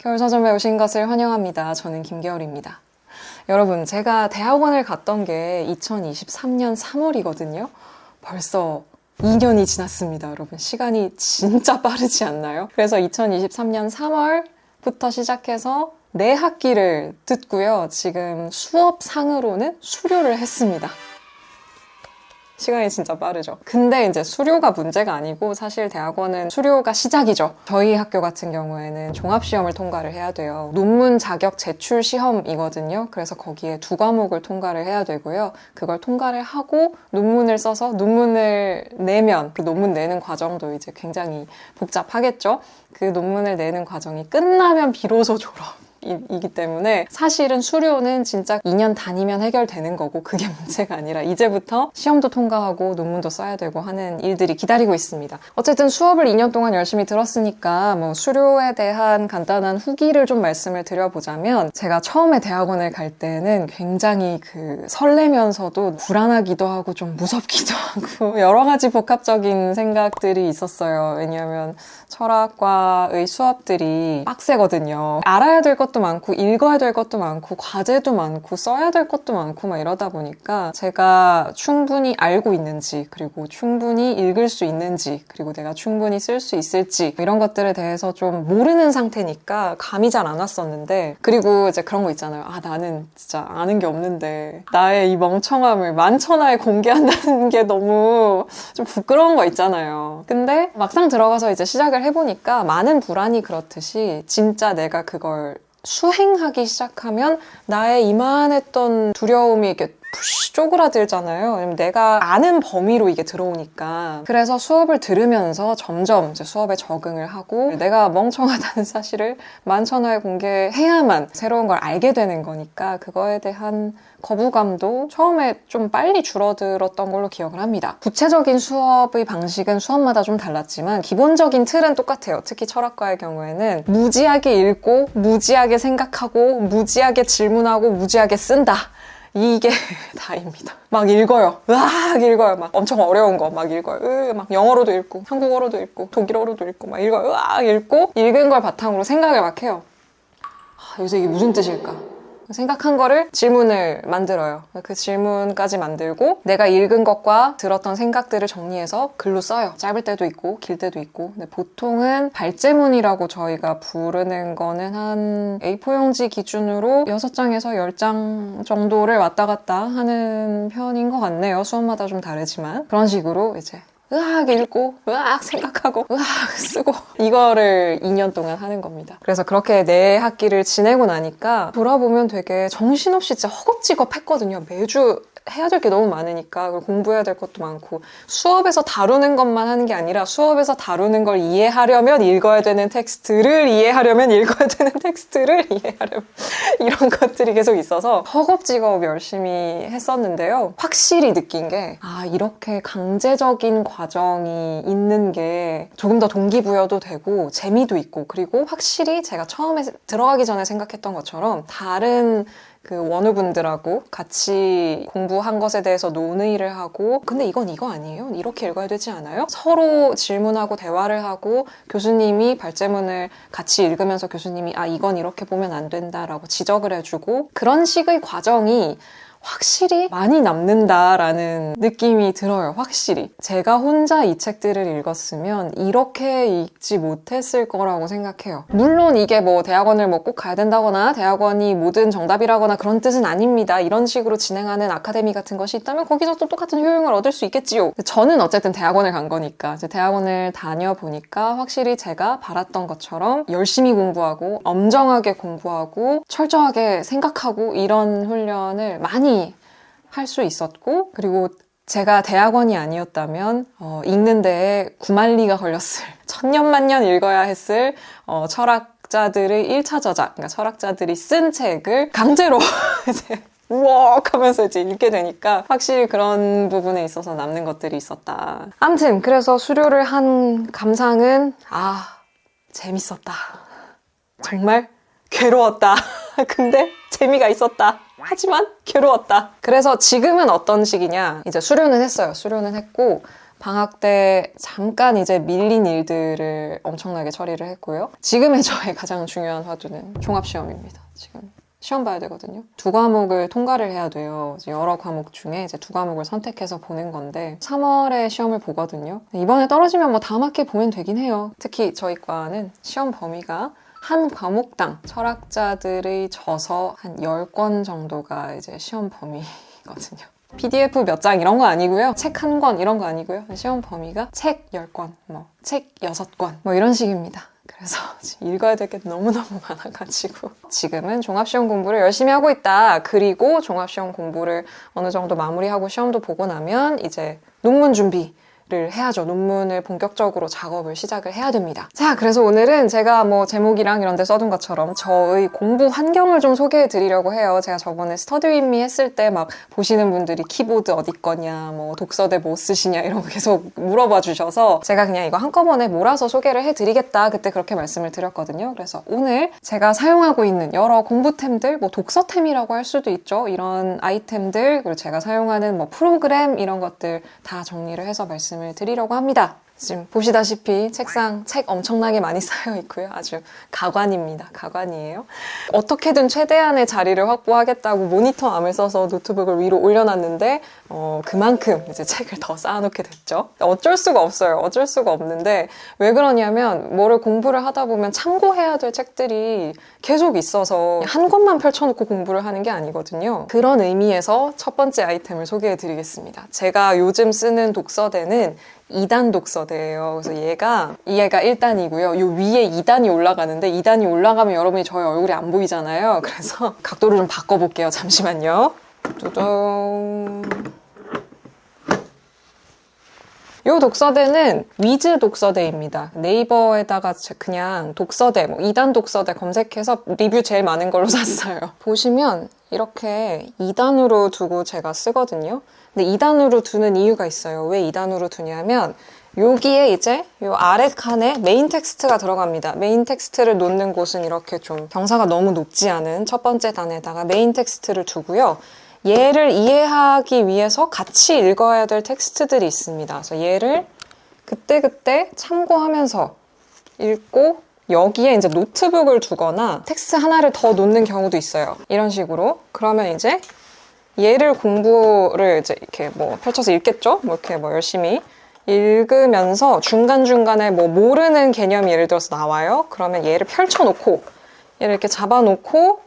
겨울서점에 오신 것을 환영합니다. 저는 김겨울입니다. 여러분, 제가 대학원을 갔던 게 2023년 3월이거든요. 벌써 2년이 지났습니다. 여러분, 시간이 진짜 빠르지 않나요? 그래서 2023년 3월부터 시작해서 4학기를 듣고요. 지금 수업상으로는 수료를 했습니다. 시간이 진짜 빠르죠. 근데 이제 수료가 문제가 아니고 사실 대학원은 수료가 시작이죠. 저희 학교 같은 경우에는 종합시험을 통과를 해야 돼요. 논문 자격 제출 시험이거든요. 그래서 거기에 2과목을 통과를 해야 되고요. 그걸 통과를 하고 논문을 써서 논문을 내면 그 논문 내는 과정도 이제 굉장히 복잡하겠죠. 그 논문을 내는 과정이 끝나면 비로소 졸업. 이기 때문에 사실은 수료는 진짜 2년 다니면 해결되는 거고 그게 문제가 아니라 이제부터 시험도 통과하고 논문도 써야 되고 하는 일들이 기다리고 있습니다. 어쨌든 수업을 2년 동안 열심히 들었으니까 뭐 수료에 대한 간단한 후기를 좀 말씀을 드려보자면 제가 처음에 대학원을 갈 때는 굉장히 설레면서도 불안하기도 하고 좀 무섭기도 하고 여러 가지 복합적인 생각들이 있었어요. 왜냐하면 철학과의 수업들이 빡세거든요. 알아야 될 것도 많고 읽어야 될 것도 많고 과제도 많고 써야 될 것도 많고 막 이러다 보니까 제가 충분히 알고 있는지 그리고 충분히 읽을 수 있는지 그리고 내가 충분히 쓸 수 있을지 이런 것들에 대해서 좀 모르는 상태니까 감이 잘 안 왔었는데 그리고 이제 그런 거 있잖아요. 나는 진짜 아는 게 없는데 나의 이 멍청함을 만천하에 공개한다는 게 너무 좀 부끄러운 거 있잖아요. 근데 막상 들어가서 이제 시작을 해보니까 많은 불안이 그렇듯이 진짜 내가 그걸 수행하기 시작하면 나의 이만했던 두려움이 이렇게 푸쉬 쪼그라들잖아요. 왜냐면 내가 아는 범위로 이게 들어오니까. 그래서 수업을 들으면서 점점 이제 수업에 적응을 하고 내가 멍청하다는 사실을 만천하에 공개해야만 새로운 걸 알게 되는 거니까 그거에 대한 거부감도 처음에 좀 빨리 줄어들었던 걸로 기억을 합니다. 구체적인 수업의 방식은 수업마다 좀 달랐지만 기본적인 틀은 똑같아요. 특히 철학과의 경우에는 무지하게 읽고 무지하게 생각하고 무지하게 질문하고 무지하게 쓴다. 이게 다입니다. 막 읽어요. 으악 읽어요. 막 엄청 어려운 거 막 읽어요. 막 영어로도 읽고 한국어로도 읽고 독일어로도 읽고 막 읽어요. 으악 읽고 읽은 걸 바탕으로 생각을 막 해요. 여기서 이게 무슨 뜻일까? 생각한 거를 질문을 만들어요. 그 질문까지 만들고 내가 읽은 것과 들었던 생각들을 정리해서 글로 써요. 짧을 때도 있고 길 때도 있고 근데 보통은 발제문이라고 저희가 부르는 거는 한 A4 용지 기준으로 6장에서 10장 정도를 왔다 갔다 하는 편인 것 같네요. 수업마다 좀 다르지만 그런 식으로 이제 으악 읽고 으악 생각하고 으악 쓰고 이거를 2년 동안 하는 겁니다. 그래서 그렇게 4학기를 지내고 나니까 돌아보면 되게 정신없이 진짜 허겁지겁 했거든요. 매주 해야 될 게 너무 많으니까 그리고 공부해야 될 것도 많고 수업에서 다루는 것만 하는 게 아니라 수업에서 다루는 걸 이해하려면 읽어야 되는 텍스트를 이해하려면 읽어야 되는 텍스트를 이해하려면 이런 것들이 계속 있어서 허겁지겁 열심히 했었는데요. 확실히 느낀 게 이렇게 강제적인 과정이 있는 게 조금 더 동기부여도 되고 재미도 있고 그리고 확실히 제가 처음에 들어가기 전에 생각했던 것처럼 다른 원우분들하고 같이 공부한 것에 대해서 논의를 하고 근데 이건 이거 아니에요? 이렇게 읽어야 되지 않아요? 서로 질문하고 대화를 하고 교수님이 발제문을 같이 읽으면서 교수님이 이건 이렇게 보면 안 된다라고 지적을 해주고 그런 식의 과정이 확실히 많이 남는다라는 느낌이 들어요. 확실히. 제가 혼자 이 책들을 읽었으면 이렇게 읽지 못했을 거라고 생각해요. 물론 이게 뭐 대학원을 꼭 가야 된다거나 대학원이 모든 정답이라거나 그런 뜻은 아닙니다. 이런 식으로 진행하는 아카데미 같은 것이 있다면 거기서 또 똑같은 효용을 얻을 수 있겠지요. 저는 어쨌든 대학원을 간 거니까 이제 대학원을 다녀보니까 확실히 제가 바랐던 것처럼 열심히 공부하고 엄정하게 공부하고 철저하게 생각하고 이런 훈련을 많이 할 수 있었고 그리고 제가 대학원이 아니었다면 읽는 데에 9만리가 걸렸을 천년만년 읽어야 했을 철학자들의 1차 저작 그러니까 철학자들이 쓴 책을 강제로 이제 우억 하면서 이제 읽게 되니까 확실히 그런 부분에 있어서 남는 것들이 있었다. 아무튼 그래서 수료를 한 감상은 재밌었다. 정말 괴로웠다. 근데 재미가 있었다. 하지만 괴로웠다. 그래서 지금은 어떤 식이냐 이제 수료는 했어요. 수료는 했고 방학 때 잠깐 이제 밀린 일들을 엄청나게 처리를 했고요. 지금의 저의 가장 중요한 화두는 종합시험입니다. 지금 시험 봐야 되거든요. 2과목을 통과를 해야 돼요. 여러 과목 중에 이제 2과목을 선택해서 보는 건데 3월에 시험을 보거든요. 이번에 떨어지면 뭐 다음 학기에 보면 되긴 해요. 특히 저희 과는 시험 범위가 한 과목당 철학자들의 저서 한 10권 정도가 이제 시험 범위거든요. PDF 몇 장 이런 거 아니고요. 책 한 권 이런 거 아니고요. 시험 범위가 책 10권, 책 6권 이런 식입니다. 그래서 지금 읽어야 될 게 너무너무 많아가지고 지금은 종합시험 공부를 열심히 하고 있다. 그리고 종합시험 공부를 어느 정도 마무리하고 시험도 보고 나면 이제 논문 준비를 해야죠. 논문을 본격적으로 작업을 시작을 해야 됩니다. 자, 그래서 오늘은 제가 뭐 제목이랑 이런 데 써둔 것처럼 저의 공부 환경을 좀 소개해 드리려고 해요. 제가 저번에 스터디 윗 미 했을 때 막 보시는 분들이 키보드 어디 거냐, 뭐 독서대 뭐 쓰시냐 이런 거 계속 물어봐 주셔서 제가 그냥 이거 한꺼번에 몰아서 소개를 해 드리겠다. 그때 그렇게 말씀을 드렸거든요. 그래서 오늘 제가 사용하고 있는 여러 공부템들, 뭐 독서템이라고 할 수도 있죠. 이런 아이템들, 그리고 제가 사용하는 뭐 프로그램 이런 것들 다 정리를 해서 말씀을 드리려고 합니다. 지금 보시다시피 책상 책 엄청나게 많이 쌓여 있고요. 아주 가관입니다. 가관이에요. 어떻게든 최대한의 자리를 확보하겠다고 모니터암을 써서 노트북을 위로 올려놨는데 그만큼 이제 책을 더 쌓아놓게 됐죠. 어쩔 수가 없어요. 어쩔 수가 없는데 왜 그러냐면 뭐를 공부를 하다 보면 참고해야 될 책들이 계속 있어서 한 권만 펼쳐놓고 공부를 하는 게 아니거든요. 그런 의미에서 첫 번째 아이템을 소개해드리겠습니다. 제가 요즘 쓰는 독서대는 2단 독서대예요. 그래서 얘가 1단이고요. 요 위에 2단이 올라가는데 2단이 올라가면 여러분이 저의 얼굴이 안 보이잖아요. 그래서 각도를 좀 바꿔볼게요. 잠시만요. 두둥. 이 독서대는 위즈 독서대입니다. 네이버에다가 그냥 독서대, 2단 독서대 검색해서 리뷰 제일 많은 걸로 샀어요. 보시면 이렇게 2단으로 두고 제가 쓰거든요. 근데 2단으로 두는 이유가 있어요. 왜 2단으로 두냐면 여기에 이제 요 아래 칸에 메인 텍스트가 들어갑니다. 메인 텍스트를 놓는 곳은 이렇게 좀 경사가 너무 높지 않은 첫 번째 단에다가 메인 텍스트를 두고요. 얘를 이해하기 위해서 같이 읽어야 될 텍스트들이 있습니다. 그래서 얘를 그때그때 참고하면서 읽고 여기에 이제 노트북을 두거나 텍스트 하나를 더 놓는 경우도 있어요. 이런 식으로. 그러면 이제 얘를 공부를 이제 이렇게 뭐 펼쳐서 읽겠죠? 뭐 이렇게 뭐 열심히 읽으면서 중간중간에 뭐 모르는 개념이 예를 들어서 나와요. 그러면 얘를 펼쳐놓고 얘를 이렇게 잡아놓고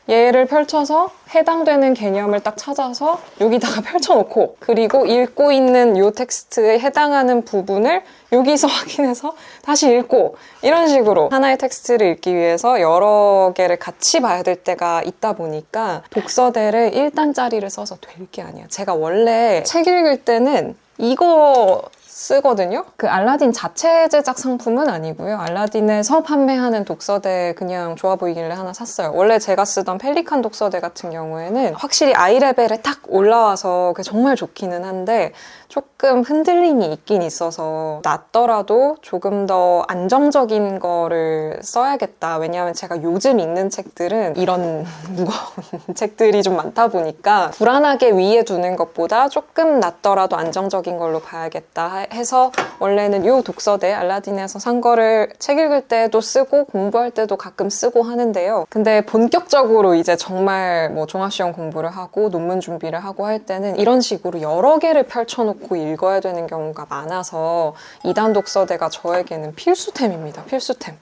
얘를 펼쳐서 해당되는 개념을 딱 찾아서 여기다가 펼쳐놓고 그리고 읽고 있는 이 텍스트에 해당하는 부분을 여기서 확인해서 다시 읽고 이런 식으로 하나의 텍스트를 읽기 위해서 여러 개를 같이 봐야 될 때가 있다 보니까 독서대를 1단짜리를 써서 될 게 아니야. 제가 원래 책 읽을 때는 이거 쓰거든요. 그 알라딘 자체 제작 상품은 아니고요. 알라딘에서 판매하는 독서대 그냥 좋아 보이길래 하나 샀어요. 원래 제가 쓰던 펠리칸 독서대 같은 경우에는 확실히 아이 레벨에 딱 올라와서 정말 좋기는 한데 조금 흔들림이 있긴 있어서 낫더라도 조금 더 안정적인 거를 써야겠다. 왜냐하면 제가 요즘 읽는 책들은 이런 무거운 책들이 좀 많다 보니까 불안하게 위에 두는 것보다 조금 낫더라도 안정적인 걸로 봐야겠다 해서 원래는 이 독서대 알라딘에서 산 거를 책 읽을 때도 쓰고 공부할 때도 가끔 쓰고 하는데요. 근데 본격적으로 이제 정말 뭐 종합시험 공부를 하고 논문 준비를 하고 할 때는 이런 식으로 여러 개를 펼쳐놓고 읽어야 되는 경우가 많아서 2단 독서대가 저에게는 필수템입니다. 필수템.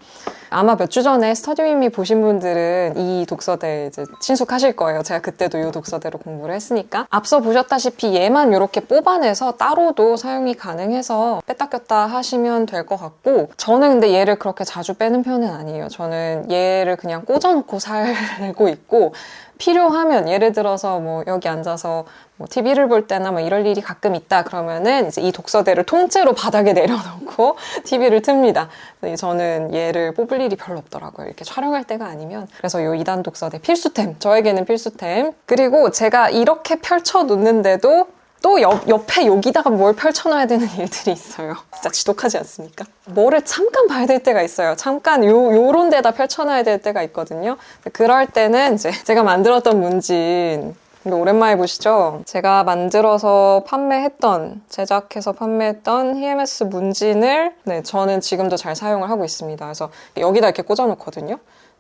아마 몇 주 전에 스터디 윗 미 보신 분들은 이 독서대 이제 친숙하실 거예요. 제가 그때도 이 독서대로 공부를 했으니까. 앞서 보셨다시피 얘만 이렇게 뽑아내서 따로도 사용이 가능해서 뺐다 꼈다 하시면 될 것 같고 저는 근데 얘를 그렇게 자주 빼는 편은 아니에요. 저는 얘를 그냥 꽂아놓고 살고 있고 필요하면 예를 들어서 뭐 여기 앉아서 뭐 TV를 볼 때나 뭐 이럴 일이 가끔 있다 그러면은 이제 이 독서대를 통째로 바닥에 내려놓고 TV를 틉니다. 저는 얘를 뽑을 일이 별로 없더라고요. 이렇게 촬영할 때가 아니면. 그래서 요 2단 독서대 필수템. 저에게는 필수템. 그리고 제가 이렇게 펼쳐 놓는데도 또 옆에 여기다가 뭘 펼쳐놔야 되는 일들이 있어요. 진짜 지독하지 않습니까? 뭐를 잠깐 봐야 될 때가 있어요. 잠깐 요런 데다 펼쳐놔야 될 때가 있거든요. 그럴 때는 이제 제가 만들었던 문진 이거 오랜만에 보시죠? 제가 만들어서 제작해서 판매했던 EMS 문진을 저는 지금도 잘 사용을 하고 있습니다. 그래서 여기다 이렇게 꽂아놓거든요.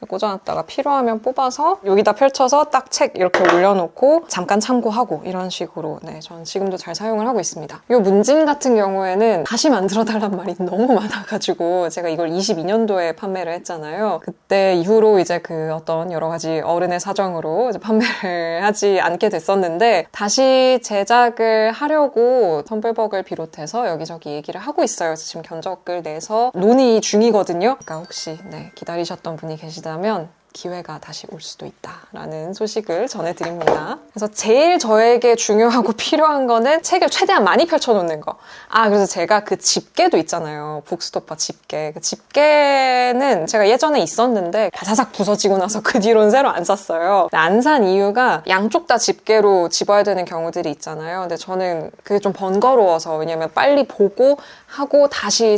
꽂아놨다가 필요하면 뽑아서 여기다 펼쳐서 딱 책 이렇게 올려놓고 잠깐 참고하고 이런 식으로 저는 지금도 잘 사용을 하고 있습니다. 이 문진 같은 경우에는 다시 만들어달란 말이 너무 많아가지고 제가 이걸 22년도에 판매를 했잖아요. 그때 이후로 이제 그 어떤 여러 가지 어른의 사정으로 이제 판매를 하지 않게 됐었는데 다시 제작을 하려고 텀블벅을 비롯해서 여기저기 얘기를 하고 있어요. 지금 견적을 내서 논의 중이거든요. 그러니까 혹시 기다리셨던 분이 계시다면 기회가 다시 올 수도 있다라는 소식을 전해드립니다. 그래서 제일 저에게 중요하고 필요한 거는 책을 최대한 많이 펼쳐놓는 거. 그래서 제가 그 집게도 있잖아요. 북스토퍼 집게. 그 집게는 제가 예전에 있었는데 바사삭 부서지고 나서 그 뒤로는 새로 안 샀어요. 안 산 이유가 양쪽 다 집게로 집어야 되는 경우들이 있잖아요. 근데 저는 그게 좀 번거로워서, 왜냐면 빨리 보고 하고 다시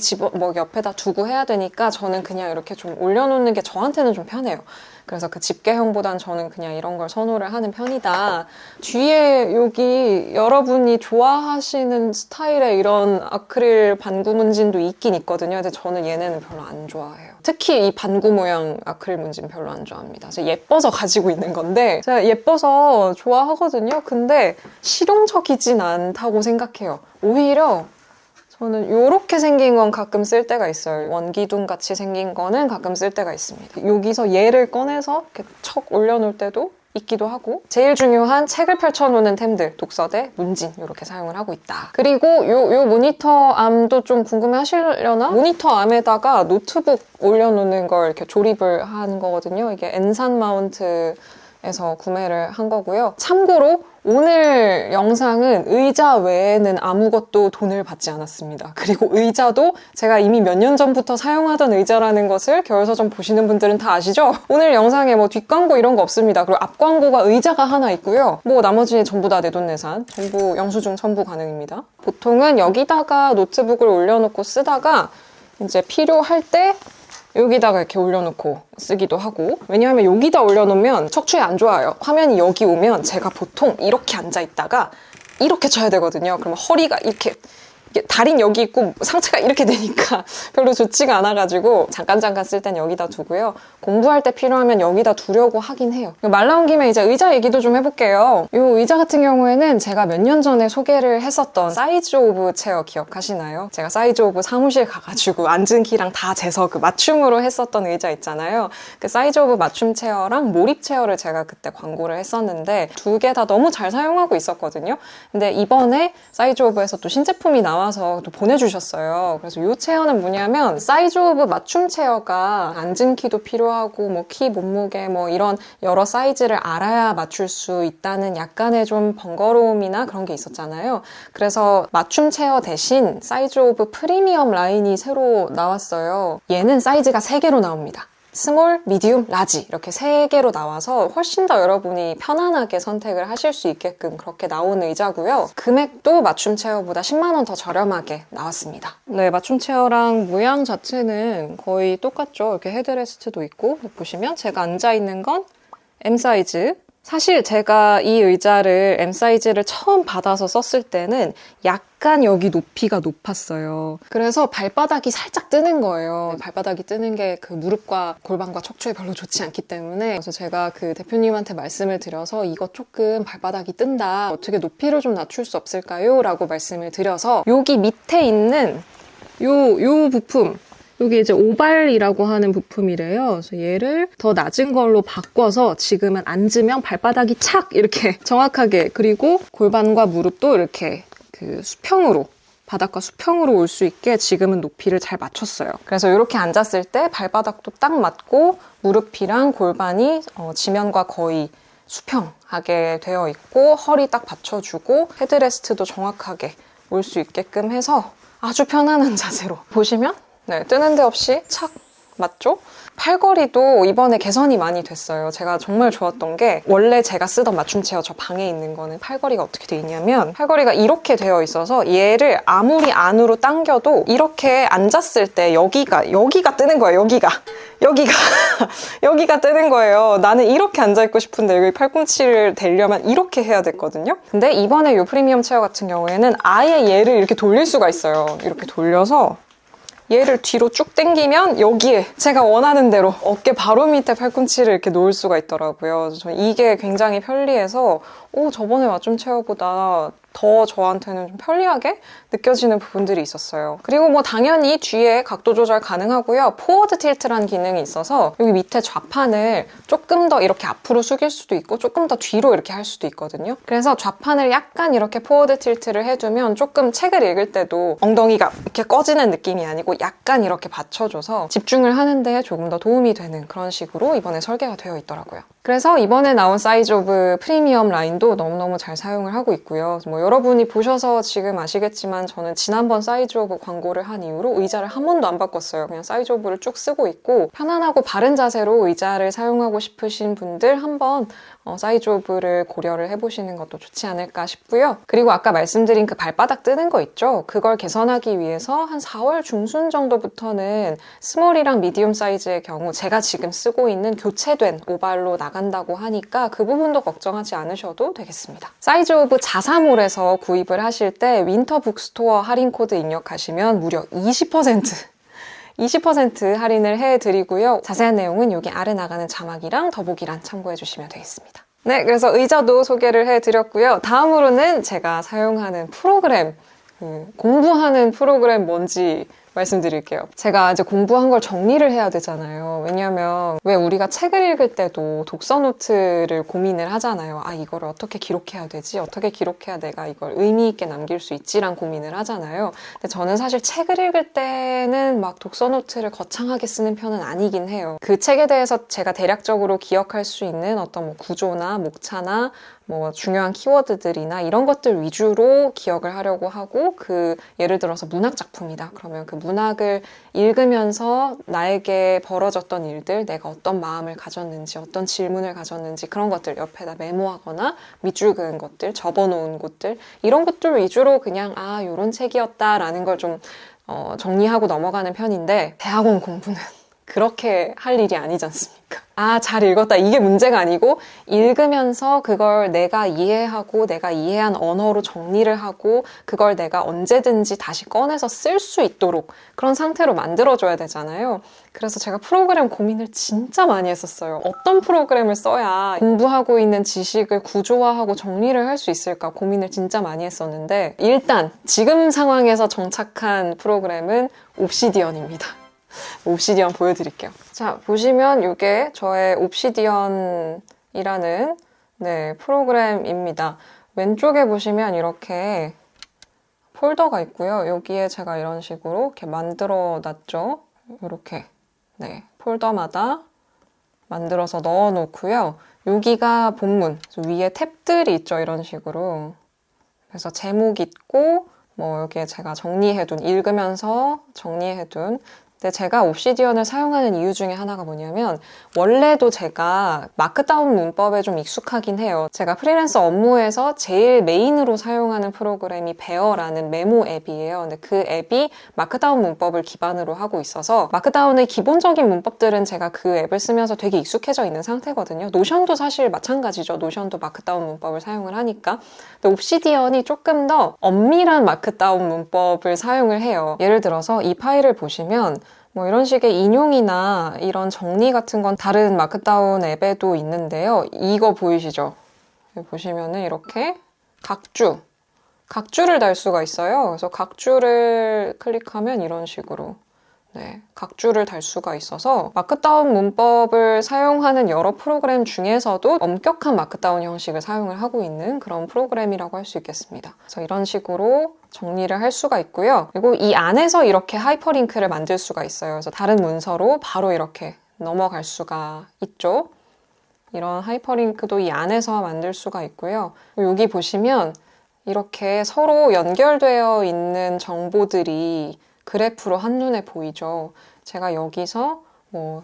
옆에다 두고 해야 되니까 저는 그냥 이렇게 좀 올려놓는 게 저한테는 좀 편해요. 그래서 그 집게형보단 저는 그냥 이런 걸 선호를 하는 편이다. 뒤에 여기 여러분이 좋아하시는 스타일의 이런 아크릴 반구 문진도 있긴 있거든요. 근데 저는 얘네는 별로 안 좋아해요. 특히 이 반구 모양 아크릴 문진 별로 안 좋아합니다. 그래서 예뻐서 가지고 있는 건데 제가 예뻐서 좋아하거든요. 근데 실용적이진 않다고 생각해요. 오히려 저는 이렇게 생긴 건 가끔 쓸 때가 있어요. 원기둥 같이 생긴 거는 가끔 쓸 때가 있습니다. 여기서 얘를 꺼내서 이렇게 척 올려놓을 때도 있기도 하고, 제일 중요한 책을 펼쳐놓는 템들, 독서대, 문진 이렇게 사용을 하고 있다. 그리고 요 모니터 암도 좀 궁금해 하시려나? 모니터 암에다가 노트북 올려놓는 걸 이렇게 조립을 한 거거든요. 이게 엔산 마운트에서 구매를 한 거고요. 참고로 오늘 영상은 의자 외에는 아무것도 돈을 받지 않았습니다. 그리고 의자도 제가 이미 몇 년 전부터 사용하던 의자라는 것을 겨울서점 보시는 분들은 다 아시죠? 오늘 영상에 뒷광고 이런 거 없습니다. 그리고 앞광고가 의자가 하나 있고요. 나머지 전부 다 내돈내산, 전부 영수증 첨부 가능입니다. 보통은 여기다가 노트북을 올려놓고 쓰다가 이제 필요할 때 여기다가 이렇게 올려놓고 쓰기도 하고, 왜냐하면 여기다 올려놓으면 척추에 안 좋아요. 화면이 여기 오면 제가 보통 이렇게 앉아있다가 이렇게 쳐야 되거든요. 그러면 허리가 이렇게 다리는 여기 있고 상체가 이렇게 되니까 별로 좋지가 않아가지고 잠깐 쓸 땐 여기다 두고요. 공부할 때 필요하면 여기다 두려고 하긴 해요. 말 나온 김에 이제 의자 얘기도 좀 해볼게요. 이 의자 같은 경우에는 제가 몇 년 전에 소개를 했었던 사이즈 오브 체어 기억하시나요? 제가 사이즈 오브 사무실 가가지고 앉은 키랑 다 재서 그 맞춤으로 했었던 의자 있잖아요. 그 사이즈 오브 맞춤 체어랑 몰입 체어를 제가 그때 광고를 했었는데 두 개 다 너무 잘 사용하고 있었거든요. 근데 이번에 사이즈 오브에서 또 신제품이 나와서 또 보내주셨어요. 그래서 이 체어는 뭐냐면 사이즈 오브 맞춤 체어가 앉은 키도 필요하고 키 몸무게 이런 여러 사이즈를 알아야 맞출 수 있다는 약간의 좀 번거로움이나 그런 게 있었잖아요. 그래서 맞춤 체어 대신 사이즈 오브 프리미엄 라인이 새로 나왔어요. 얘는 사이즈가 3개로 나옵니다. 스몰, 미디움, 라지 이렇게 3개로 나와서 훨씬 더 여러분이 편안하게 선택을 하실 수 있게끔 그렇게 나온 의자고요. 금액도 맞춤 체어보다 10만 원 더 저렴하게 나왔습니다. 네, 맞춤 체어랑 모양 자체는 거의 똑같죠. 이렇게 헤드레스트도 있고, 보시면 제가 앉아있는 건 M 사이즈. 사실 제가 이 의자를 M 사이즈를 처음 받아서 썼을 때는 약간 여기 높이가 높았어요. 그래서 발바닥이 살짝 뜨는 거예요. 발바닥이 뜨는 게 그 무릎과 골반과 척추에 별로 좋지 않기 때문에, 그래서 제가 그 대표님한테 말씀을 드려서 이거 조금 발바닥이 뜬다, 어떻게 높이를 좀 낮출 수 없을까요? 라고 말씀을 드려서 여기 밑에 있는 요 부품, 여기 이제 오발이라고 하는 부품이래요. 그래서 얘를 더 낮은 걸로 바꿔서 지금은 앉으면 발바닥이 착 이렇게 정확하게, 그리고 골반과 무릎도 이렇게 그 수평으로, 바닥과 수평으로 올 수 있게 지금은 높이를 잘 맞췄어요. 그래서 이렇게 앉았을 때 발바닥도 딱 맞고 무릎이랑 골반이 지면과 거의 수평하게 되어 있고, 허리 딱 받쳐주고 헤드레스트도 정확하게 올 수 있게끔 해서 아주 편안한 자세로 보시면 뜨는 데 없이 착 맞죠? 팔걸이도 이번에 개선이 많이 됐어요. 제가 정말 좋았던 게, 원래 제가 쓰던 맞춤 체어 저 방에 있는 거는 팔걸이가 어떻게 돼 있냐면, 팔걸이가 이렇게 되어 있어서 얘를 아무리 안으로 당겨도 이렇게 앉았을 때 여기가 뜨는 거예요. 여기가 여기가 여기가 뜨는 거예요. 나는 이렇게 앉아있고 싶은데 여기 팔꿈치를 대려면 이렇게 해야 됐거든요. 근데 이번에 이 프리미엄 체어 같은 경우에는 아예 얘를 이렇게 돌릴 수가 있어요. 이렇게 돌려서 얘를 뒤로 쭉 당기면 여기에 제가 원하는 대로 어깨 바로 밑에 팔꿈치를 이렇게 놓을 수가 있더라고요. 저는 이게 굉장히 편리해서 저번에 맞춤 체어보다 더 저한테는 좀 편리하게 느껴지는 부분들이 있었어요. 그리고 뭐 당연히 뒤에 각도 조절 가능하고요. 포워드 틸트라는 기능이 있어서 여기 밑에 좌판을 조금 더 이렇게 앞으로 숙일 수도 있고 조금 더 뒤로 이렇게 할 수도 있거든요. 그래서 좌판을 약간 이렇게 포워드 틸트를 해두면 조금 책을 읽을 때도 엉덩이가 이렇게 꺼지는 느낌이 아니고 약간 이렇게 받쳐줘서 집중을 하는데 조금 더 도움이 되는 그런 식으로 이번에 설계가 되어 있더라고요. 그래서 이번에 나온 사이즈 오브 프리미엄 라인도 너무너무 잘 사용을 하고 있고요. 뭐 여러분이 보셔서 지금 아시겠지만 저는 지난번 사이즈 오브 광고를 한 이후로 의자를 한 번도 안 바꿨어요. 그냥 사이즈 오브를 쭉 쓰고 있고 편안하고 바른 자세로 의자를 사용하고 싶으신 분들 한번 사이즈 오브를 고려를 해보시는 것도 좋지 않을까 싶고요. 그리고 아까 말씀드린 그 발바닥 뜨는 거 있죠? 그걸 개선하기 위해서 한 4월 중순 정도부터는 스몰이랑 미디움 사이즈의 경우 제가 지금 쓰고 있는 교체된 오발로 나간다고 하니까 그 부분도 걱정하지 않으셔도 되겠습니다. 사이즈 오브 자사몰에서 구입을 하실 때 윈터 북스토어 할인 코드 입력하시면 무려 20% 할인을 해드리고요. 자세한 내용은 여기 아래 나가는 자막이랑 더보기란 참고해주시면 되겠습니다. 네, 그래서 의자도 소개를 해드렸고요. 다음으로는 제가 사용하는 프로그램, 공부하는 프로그램 뭔지 말씀드릴게요. 제가 이제 공부한 걸 정리를 해야 되잖아요. 왜냐면 왜 우리가 책을 읽을 때도 독서 노트를 고민을 하잖아요. 이거를 어떻게 기록해야 되지? 어떻게 기록해야 내가 이걸 의미 있게 남길 수 있지란 고민을 하잖아요. 근데 저는 사실 책을 읽을 때는 막 독서 노트를 거창하게 쓰는 편은 아니긴 해요. 그 책에 대해서 제가 대략적으로 기억할 수 있는 어떤 뭐 구조나 목차나 뭐 중요한 키워드들이나 이런 것들 위주로 기억을 하려고 하고 예를 들어서 문학 작품이다. 그러면 그 문학을 읽으면서 나에게 벌어졌던 일들, 내가 어떤 마음을 가졌는지, 어떤 질문을 가졌는지 그런 것들 옆에다 메모하거나 밑줄 그은 것들, 접어놓은 것들 이런 것들 위주로 그냥 요런 책이었다라는 걸 좀 정리하고 넘어가는 편인데 대학원 공부는 그렇게 할 일이 아니지 않습니까? 잘 읽었다. 이게 문제가 아니고 읽으면서 그걸 내가 이해하고 내가 이해한 언어로 정리를 하고 그걸 내가 언제든지 다시 꺼내서 쓸 수 있도록 그런 상태로 만들어줘야 되잖아요. 그래서 제가 프로그램 고민을 진짜 많이 했었어요. 어떤 프로그램을 써야 공부하고 있는 지식을 구조화하고 정리를 할 수 있을까 고민을 진짜 많이 했었는데 일단 지금 상황에서 정착한 프로그램은 옵시디언입니다. 옵시디언 보여드릴게요. 자, 보시면 이게 저의 옵시디언이라는 프로그램입니다. 왼쪽에 보시면 이렇게 폴더가 있고요. 여기에 제가 이런 식으로 이렇게 만들어 놨죠. 이렇게 폴더마다 만들어서 넣어 놓고요. 여기가 본문, 위에 탭들이 있죠. 이런 식으로. 그래서 제목 있고 뭐 여기에 제가 읽으면서 정리해둔 근데 제가 옵시디언을 사용하는 이유 중에 하나가 뭐냐면 원래도 제가 마크다운 문법에 좀 익숙하긴 해요. 제가 프리랜서 업무에서 제일 메인으로 사용하는 프로그램이 베어라는 메모 앱이에요. 근데 그 앱이 마크다운 문법을 기반으로 하고 있어서 마크다운의 기본적인 문법들은 제가 그 앱을 쓰면서 되게 익숙해져 있는 상태거든요. 노션도 사실 마찬가지죠. 노션도 마크다운 문법을 사용을 하니까. 근데 옵시디언이 조금 더 엄밀한 마크다운 문법을 사용을 해요. 예를 들어서 이 파일을 보시면 뭐 이런 식의 인용이나 이런 정리 같은 건 다른 마크다운 앱에도 있는데요. 이거 보이시죠? 여기 보시면은 이렇게 각주를 달 수가 있어요. 그래서 각주를 클릭하면 이런 식으로 각주를 달 수가 있어서 마크다운 문법을 사용하는 여러 프로그램 중에서도 엄격한 마크다운 형식을 사용을 하고 있는 그런 프로그램이라고 할 수 있겠습니다. 그래서 이런 식으로 정리를 할 수가 있고요. 그리고 이 안에서 이렇게 하이퍼링크를 만들 수가 있어요. 그래서 다른 문서로 바로 이렇게 넘어갈 수가 있죠. 이런 하이퍼링크도 이 안에서 만들 수가 있고요. 여기 보시면 이렇게 서로 연결되어 있는 정보들이 그래프로 한눈에 보이죠. 제가 여기서 뭐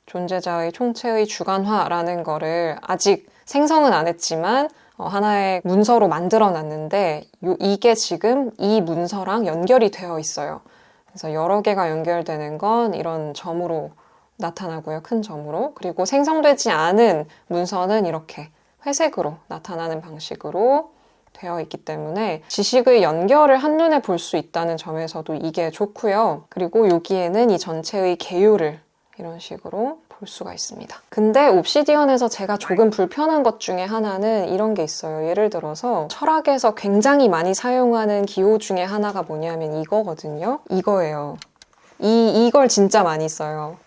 존재자의 총체의 주관화라는 거를 아직 생성은 안 했지만 하나의 문서로 만들어 놨는데 이게 지금 이 문서랑 연결이 되어 있어요. 그래서 여러 개가 연결되는 건 이런 점으로 나타나고요. 큰 점으로. 그리고 생성되지 않은 문서는 이렇게 회색으로 나타나는 방식으로 되어 있기 때문에 지식의 연결을 한눈에 볼 수 있다는 점에서도 이게 좋고요. 그리고 여기에는 이 전체의 개요를 이런 식으로 볼 수가 있습니다. 근데 옵시디언에서 제가 조금 불편한 것 중에 하나는 이런 게 있어요. 예를 들어서 철학에서 굉장히 많이 사용하는 기호 중에 하나가 뭐냐면 이거거든요. 이거예요. 이걸 진짜 많이 써요.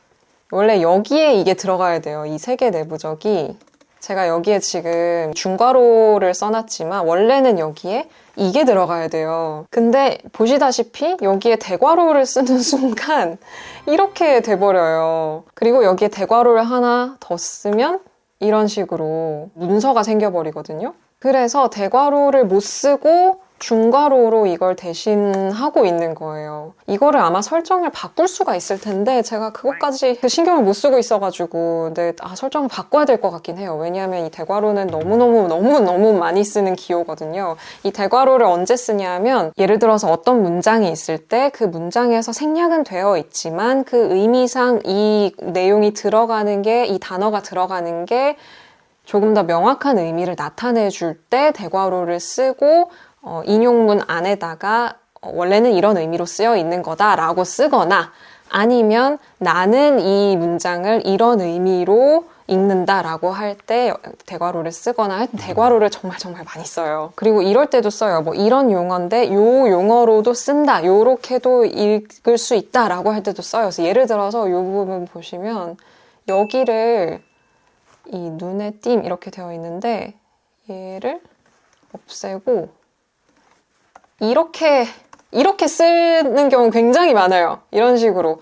원래 여기에 이게 들어가야 돼요. 이 세개 내부적이. 제가 여기에 지금 중괄호를 써놨지만 원래는 여기에 이게 들어가야 돼요. 근데 보시다시피 여기에 대괄호를 쓰는 순간 이렇게 돼버려요. 그리고 여기에 대괄호를 하나 더 쓰면 이런 식으로 문서가 생겨버리거든요. 그래서 대괄호를 못 쓰고 중괄호로 이걸 대신하고 있는 거예요. 이거를 아마 설정을 바꿀 수가 있을 텐데 제가 그것까지 신경을 못 쓰고 있어가지고 근데 설정을 바꿔야 될 것 같긴 해요. 왜냐하면 이 대괄호는 너무 많이 쓰는 기호거든요. 이 대괄호를 언제 쓰냐면 예를 들어서 어떤 문장이 있을 때 그 문장에서 생략은 되어 있지만 그 의미상 이 내용이 들어가는 게 이 단어가 들어가는 게 조금 더 명확한 의미를 나타내 줄 때 대괄호를 쓰고 인용문 안에다가 원래는 이런 의미로 쓰여 있는 거다라고 쓰거나 아니면 나는 이 문장을 이런 의미로 읽는다라고 할 때 대괄호를 쓰거나 대괄호를 정말 많이 써요. 그리고 이럴 때도 써요. 뭐 이런 용어인데 요 용어로도 쓴다. 요렇게도 읽을 수 있다라고 할 때도 써요. 그래서 예를 들어서 요 부분 보시면 여기를 이 눈에 띈 이렇게 되어 있는데 얘를 없애고 이렇게 쓰는 경우 굉장히 많아요. 이런 식으로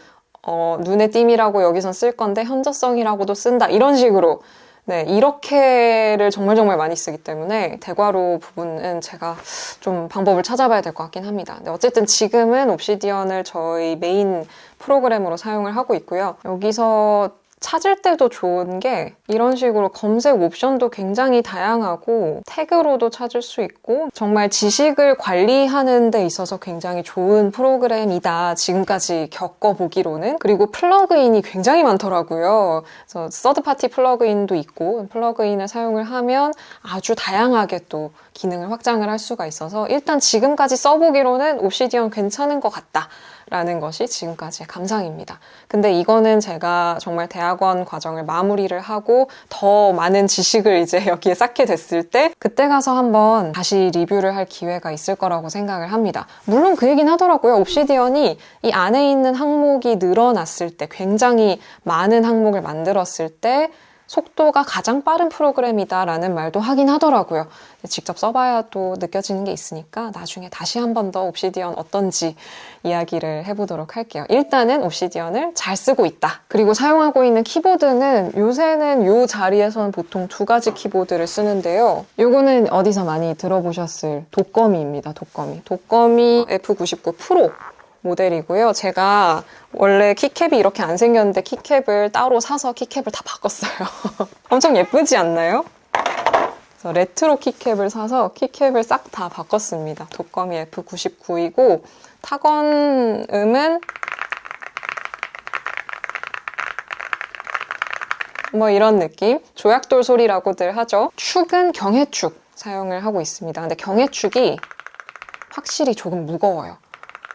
눈에 띄이라고 여기선 쓸 건데 현저성이라고도 쓴다. 이런 식으로 네, 이렇게를 정말 많이 쓰기 때문에 대괄호 부분은 제가 좀 방법을 찾아봐야 될 것 같긴 합니다. 근데 어쨌든 지금은 옵시디언을 저희 메인 프로그램으로 사용을 하고 있고요. 여기서 찾을 때도 좋은 게 이런 식으로 검색 옵션도 굉장히 다양하고 태그로도 찾을 수 있고 정말 지식을 관리하는 데 있어서 굉장히 좋은 프로그램이다. 지금까지 겪어보기로는. 그리고 플러그인이 굉장히 많더라고요. 그래서 서드파티 플러그인도 있고 플러그인을 사용을 하면 아주 다양하게 또 기능을 확장을 할 수가 있어서 일단 지금까지 써보기로는 옵시디언 괜찮은 것 같다. 라는 것이 지금까지의 감상입니다. 근데 이거는 제가 정말 대학원 과정을 마무리를 하고 더 많은 지식을 이제 여기에 쌓게 됐을 때 그때 가서 한번 다시 리뷰를 할 기회가 있을 거라고 생각을 합니다. 물론 그 얘기는 하더라고요. 옵시디언이 이 안에 있는 항목이 늘어났을 때 굉장히 많은 항목을 만들었을 때 속도가 가장 빠른 프로그램이다라는 말도 하긴 하더라고요. 직접 써봐야 또 느껴지는 게 있으니까 나중에 다시 한 번 더 옵시디언 어떤지 이야기를 해보도록 할게요. 일단은 옵시디언을 잘 쓰고 있다. 그리고 사용하고 있는 키보드는 요새는 요 자리에서는 보통 2가지 키보드를 쓰는데요. 요거는 어디서 많이 들어보셨을 독거미입니다. 독거미 F99 프로 모델이고요. 제가 원래 키캡이 이렇게 안 생겼는데 키캡을 따로 사서 키캡을 다 바꿨어요. 엄청 예쁘지 않나요? 그래서 레트로 키캡을 사서 키캡을 싹 다 바꿨습니다. 독거미 F99이고 타건음은 뭐 이런 느낌? 조약돌 소리라고들 하죠. 축은 경해축 사용을 하고 있습니다. 근데 경해축이 확실히 조금 무거워요.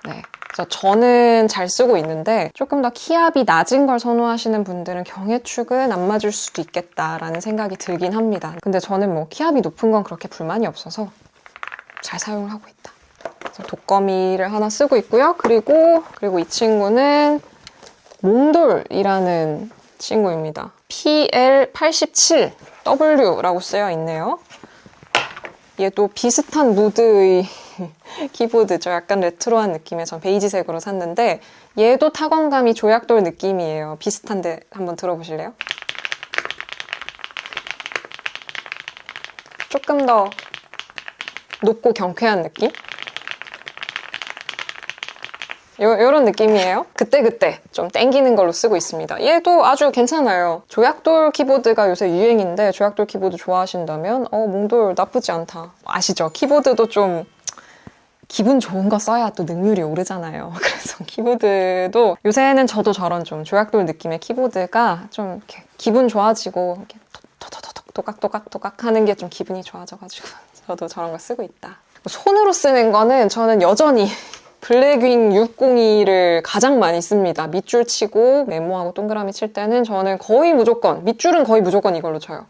네. 그래서 저는 잘 쓰고 있는데 조금 더 키압이 낮은 걸 선호하시는 분들은 경해축은 안 맞을 수도 있겠다라는 생각이 들긴 합니다. 근데 저는 뭐 키압이 높은 건 그렇게 불만이 없어서 잘 사용을 하고 있다. 그래서 독거미를 하나 쓰고 있고요. 그리고 이 친구는 몽돌이라는 친구입니다. PL87W라고 쓰여 있네요. 얘도 비슷한 무드의 키보드죠. 약간 레트로한 느낌의 전 베이지색으로 샀는데 얘도 타건감이 조약돌 느낌이에요. 비슷한데 한번 들어보실래요? 조금 더 높고 경쾌한 느낌? 요런 느낌이에요. 그때 좀 땡기는 걸로 쓰고 있습니다. 얘도 아주 괜찮아요. 조약돌 키보드가 요새 유행인데 조약돌 키보드 좋아하신다면 몽돌 나쁘지 않다. 아시죠? 키보드도 좀 기분 좋은 거 써야 또 능률이 오르잖아요. 그래서 키보드도 요새는 저도 저런 좀 조약돌 느낌의 키보드가 좀 이렇게 기분 좋아지고 이렇게 톡톡톡톡 또각또각또각 하는 게 좀 기분이 좋아져가지고 저도 저런 거 쓰고 있다. 손으로 쓰는 거는 저는 여전히 블랙윙 602를 가장 많이 씁니다. 밑줄 치고 메모하고 동그라미 칠 때는 저는 거의 무조건, 밑줄은 거의 무조건 이걸로 쳐요.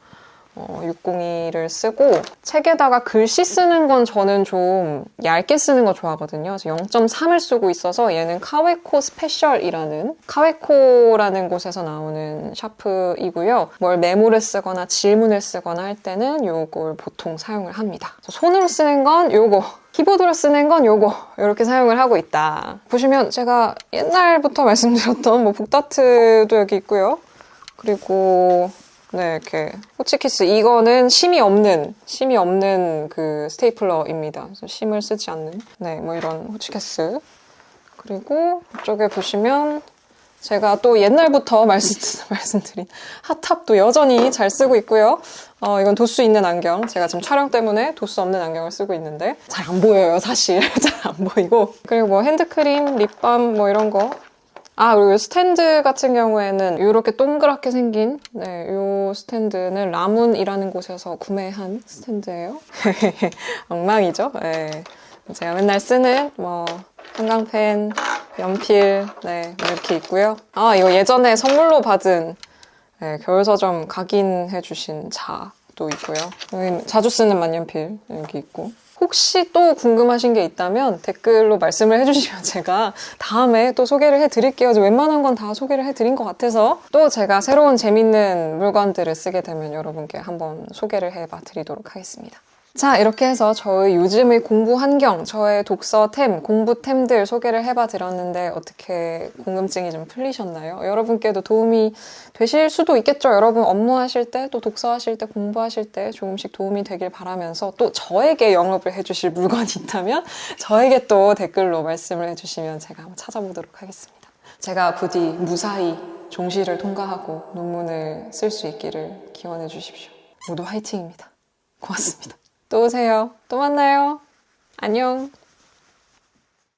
602를 쓰고 책에다가 글씨 쓰는 건 저는 좀 얇게 쓰는 거 좋아하거든요. 그래서 0.3을 쓰고 있어서 얘는 카웨코 스페셜이라는 카웨코라는 곳에서 나오는 샤프이고요. 뭘 메모를 쓰거나 질문을 쓰거나 할 때는 요걸 보통 사용을 합니다. 손으로 쓰는 건 요거, 키보드로 쓰는 건 요거 이렇게 사용을 하고 있다. 보시면 제가 옛날부터 말씀드렸던 뭐 북다트도 여기 있고요. 그리고 네, 이렇게 호치키스 이거는 심이 없는 그 스테이플러입니다. 그래서 심을 쓰지 않는 네, 뭐 이런 호치키스. 그리고 이쪽에 보시면 제가 또 옛날부터 말씀드린 핫탑도 여전히 잘 쓰고 있고요. 이건 도수 있는 안경. 제가 지금 촬영 때문에 도수 없는 안경을 쓰고 있는데 잘 안 보여요, 사실. 잘 안 보이고. 그리고 뭐 핸드크림, 립밤 뭐 이런 거. 그리고 이 스탠드 같은 경우에는 이렇게 동그랗게 생긴 네, 이 스탠드는 라문이라는 곳에서 구매한 스탠드예요. 엉망이죠? 네. 제가 맨날 쓰는 뭐 형광펜, 연필 네, 이렇게 있고요. 이거 예전에 선물로 받은 네, 겨울서점 각인해 주신 자도 있고요. 여기 자주 쓰는 만년필 여기 있고. 혹시 또 궁금하신 게 있다면 댓글로 말씀을 해주시면 제가 다음에 또 소개를 해드릴게요. 웬만한 건 다 소개를 해드린 것 같아서 또 제가 새로운 재밌는 물건들을 쓰게 되면 여러분께 한번 소개를 해봐 드리도록 하겠습니다. 자, 이렇게 해서 저의 요즘의 공부 환경, 저의 독서템, 공부템들 소개를 해봐 드렸는데 어떻게 궁금증이 좀 풀리셨나요? 여러분께도 도움이 되실 수도 있겠죠? 여러분 업무하실 때, 또 독서하실 때, 공부하실 때 조금씩 도움이 되길 바라면서 또 저에게 영업을 해주실 물건이 있다면 저에게 또 댓글로 말씀을 해주시면 제가 한번 찾아보도록 하겠습니다. 제가 부디 무사히 종시를 통과하고 논문을 쓸 수 있기를 기원해 주십시오. 모두 화이팅입니다. 고맙습니다. 또 오세요. 또 만나요. 안녕.